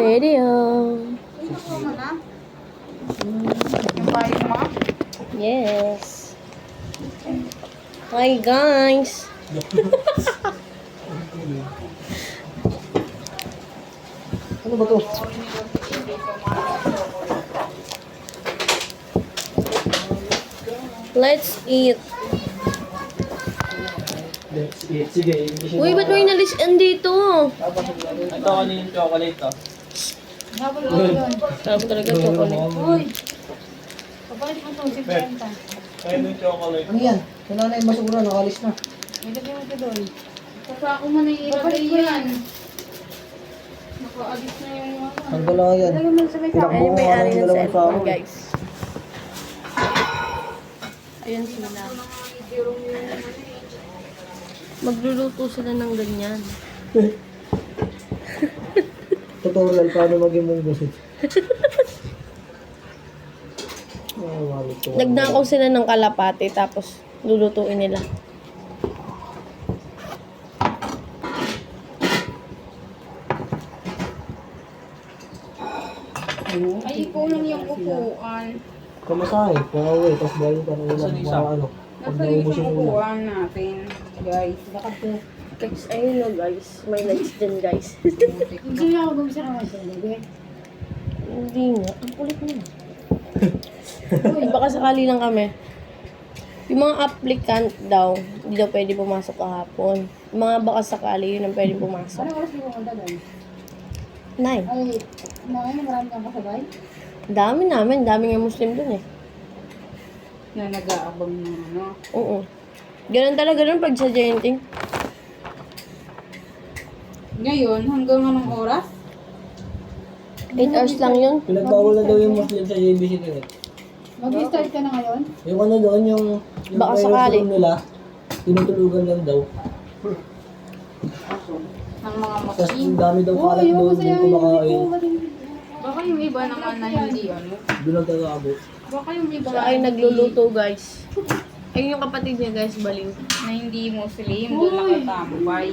video. Yung bayo mo? Yes. Hi guys. Ano ba to? Let's eat. Sige. Uy, ba't may nalis dito? Ito kanina yung chocolate to. Habol ko doon. Sabi talaga chocolate. Uy! Papalit mo itong 50. Kaya yung chocolate. Ano yan? Wala na yung basura, nakalis na. Ilagay mo ito doon. Kapako mo na ilagay yan. Nakaalis na yung mga. Ang dalawa yan. Ilagay mo sa may Pinakbo Ayun yung ko may-ari ng ng dalawang cellphone, tao. guys. Ayun sila. Magluluto sila ng ganyan. Tutorial paano maging munggusit. Nagnakaw sila ng kalapati tapos lulutuin nila. Ay, kulang yung upuan. Kamasahe, pauwi, tapos galing pa ng ulan. Isa-isa. Mga ano, pag Nasa naubos isang yung ulan. upuan natin, guys. Bakit po? Guys, ayun no guys. May lights din guys. Hindi na ako gumisa naman sa lagi. Hindi nga. Ang kulit mo. Baka sakali lang kami. Yung mga applicant daw, hindi daw pwede pumasok kahapon. Yung mga baka sakali, yun ang pwede pumasok. Ano oras di pumunta doon? 9. Ay, marami kang kasabay? Dami namin. Dami nga Muslim dun eh. Na nag-aabang ng ano. Oo. Ganun talaga dun pag sa Genting. Ngayon, hanggang anong oras? 8 hours lang yun. Pinagbawal na daw yung Muslim sa JBC din eh. Mag-start ka na ngayon? Yung ano doon, yung Baka prayers sakali. room nila, tinutulugan lang daw. Ng mga Tapos Muslim. ang dami daw kalat doon, din kumakain. Baka yung iba naman na hindi ano. Doon ang tagaabot. Baka yung iba Siya ay nagluluto guys. Ayun yung kapatid niya guys, baliw. na hindi Muslim, doon nakatambay.